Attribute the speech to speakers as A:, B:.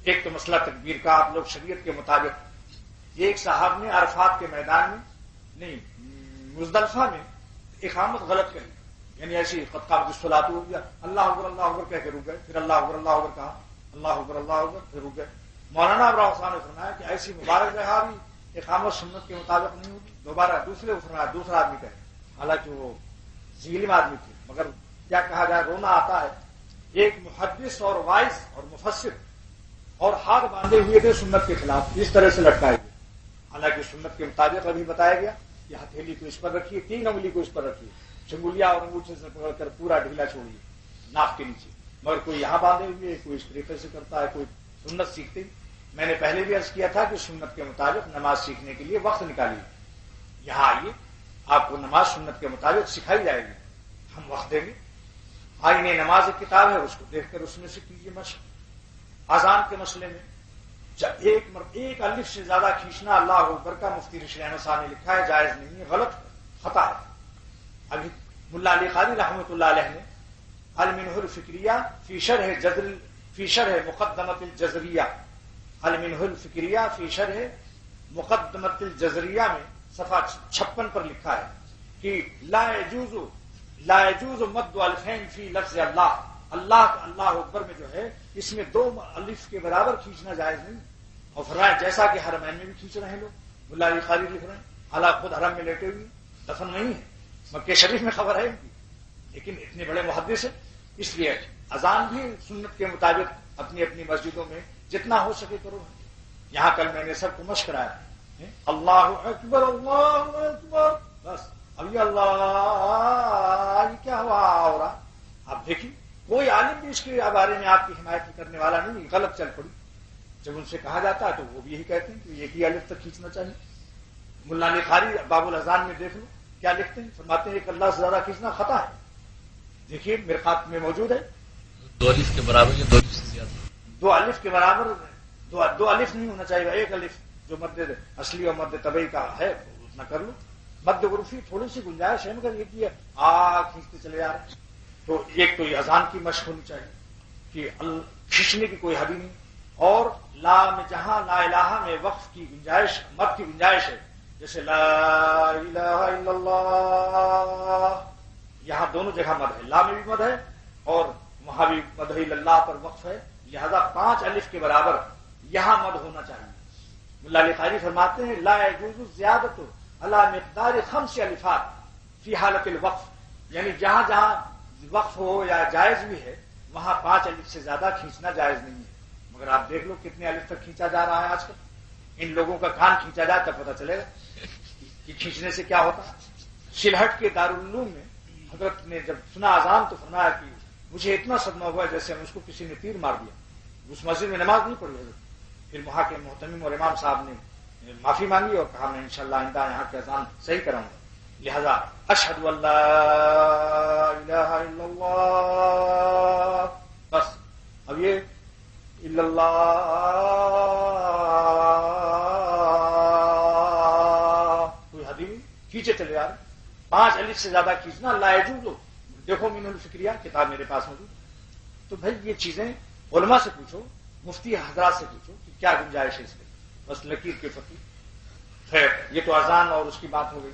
A: ایک تو مسئلہ تکبیر کا، آپ لوگ شریعت کے مطابق ایک صاحب نے عرفات کے میدان میں نہیں مزدلفہ میں اقامت غلط کری، یعنی ایسی قطعہ الصلاۃ ہو گیا، اللہ اکبر کہہ کے رک گئے، پھر اللہ اکبر کہا، اللہ اکبر پھر رک گئے۔ مولانا ابراہیم صاحب نے فرمایا کہ ایسی مبارک جگہ بھی اقامت سنت کے مطابق نہیں ہوگی، دوبارہ دوسرا آدمی کہے، حالانکہ وہ ذیل آدمی تھے، مگر کیا کہا جائے، رونا آتا ہے۔ ایک محدث اور وائز اور مفسر اور ہاتھ باندھے ہوئے تھے سنت کے خلاف، اس طرح سے لٹکائے گئے، حالانکہ سنت کے مطابق ابھی بتایا گیا کہ ہتھیلی کو اس پر رکھیے، 3 انگلی کو اس پر رکھیے، چنگلیا اور انگوٹھے سے پکڑ کر پورا ڈھیلا چھوڑیے ناف کے نیچے، مگر کوئی یہاں باندھے ہوئے، کوئی اس طریقے سے کرتا ہے، کوئی سنت سیکھتے۔ میں نے پہلے بھی عرض کیا تھا کہ سنت کے مطابق نماز سیکھنے کے لیے وقت نکالیے، یہاں آئیے، آپ کو نماز سنت کے مطابق سکھائی جائے گی، ہم وقت دیں گے۔ آئینے نماز ایک کتاب ہے، اس کو دیکھ کر اس میں سے کیجیے مشق۔ اذان کے مسئلے میں ایک الف سے زیادہ کھینچنا اللہ اکبر کا مفتی رشید احمد صاحب نے لکھا ہے، جائز نہیں ہے، غلط خطا ہے۔ ابھی ملا علی قاری رحمۃ اللہ علیہ نے المنہ الفکریہ فی شرح مقدمۃ الجزریہ، المنہ الفکریہ فی شرح مقدمۃ الجزریہ میں صفحہ 56 پر لکھا ہے کہ لا يجوز مد الفین فی لفظ اللہ اکبر میں جو ہے اس میں 2 الف کے برابر کھینچنا جائز نہیں، اور فرمایا جیسا کہ حرمین میں بھی کھینچ رہے ہیں لوگ، ملا علی قاری لکھ رہے ہیں، حالانکہ خود حرم میں لیٹے ہوئے دفن نہیں ہے، مکہ شریف میں خبر ہے ان کی، لیکن اتنے بڑے محدث ہیں، اس لیے اذان بھی سنت کے مطابق اپنی اپنی مسجدوں میں جتنا ہو سکے کرو۔ یہاں کل میں نے سب کو مشق کرایا، اللہ اکبر اللہ اکبر، بس اب یہ اللہ یہ کیا ہوا ہو رہا، آپ دیکھیے کوئی عالم بھی اس کے بارے میں آپ کی حمایت کرنے والا نہیں، غلط چل پڑی۔ جب ان سے کہا جاتا ہے تو وہ بھی یہی کہتے ہیں کہ ایک ہی الف تک کھینچنا چاہیے۔ ملا علی قاری باب الاذان میں دیکھ لو کیا لکھتے ہیں، فرماتے ہیں ایک اللہ سے زیادہ کھینچنا خطا ہے، دیکھیے مرقات میں موجود ہے،
B: 2 الف کے برابر یا 2 الف سے زیادہ،
A: 2 الف کے برابر، 2 الف نہیں ہونا چاہیے، 1 الف جو مد اصلی اور مد طبعی کا ہے اتنا کر لو، مد عرفی تھوڑی سی گنجائش ہے، مگر یہ کہ کھینچتے چلے جا رہے، تو ایک تو یہ اذان کی مشق ہونی چاہیے کہ کھینچنے کی کوئی حد نہیں، اور لا میں جہاں لا الہ میں وقف کی گنجائش، مد کی گنجائش ہے، جیسے لا الہ الا اللہ، یہاں دونوں جگہ مد ہے، لا میں بھی مد ہے اور وہاں بھی مد ہے، اللہ پر وقف ہے، لہذا 5 الف کے برابر یہاں مد ہونا چاہیے۔ ملا علی قاری فرماتے ہیں لا يجوز زیادت علی مقدار 5 الفات فی حالت الوقف، یعنی جہاں جہاں وقف ہو یا جائز بھی ہے وہاں 5 الف سے زیادہ کھینچنا جائز نہیں ہے، مگر آپ دیکھ لو کتنے الف تک کھینچا جا رہا ہے آج کل، ان لوگوں کا کان کھینچا جائے تب پتہ چلے گا کہ کھینچنے سے کیا ہوتا ہے۔ شلہٹ کے دارالعلوم میں حضرت نے جب سنا اذان تو فرمایا کہ مجھے اتنا صدمہ ہوا جیسے اس کو کسی نے تیر مار دیا، اس مسجد میں نماز نہیں پڑھی حضرت۔ پھر وہاں کے محتمم اور امام صاحب نے معافی مانگی اور کہا میں انشاءاللہ آئندہ یہاں کے اذان صحیح کراؤں گا، لہذا اشہد ان لا الہ الا اللہ، بس اب یہ الا اللہ کوئی حد نہیں، کھینچے چلے جا رہے، 5 الف سے زیادہ کھینچنا لا یجوز، دیکھو من الفکریہ کتاب میرے پاس موجود۔ تو بھائی یہ چیزیں علماء سے پوچھو، مفتی حضرات سے پوچھو کہ کیا گنجائش ہے اس میں، بس لکیر کے فقیر۔ خیر یہ تو اذان اور اس کی بات ہو گئی۔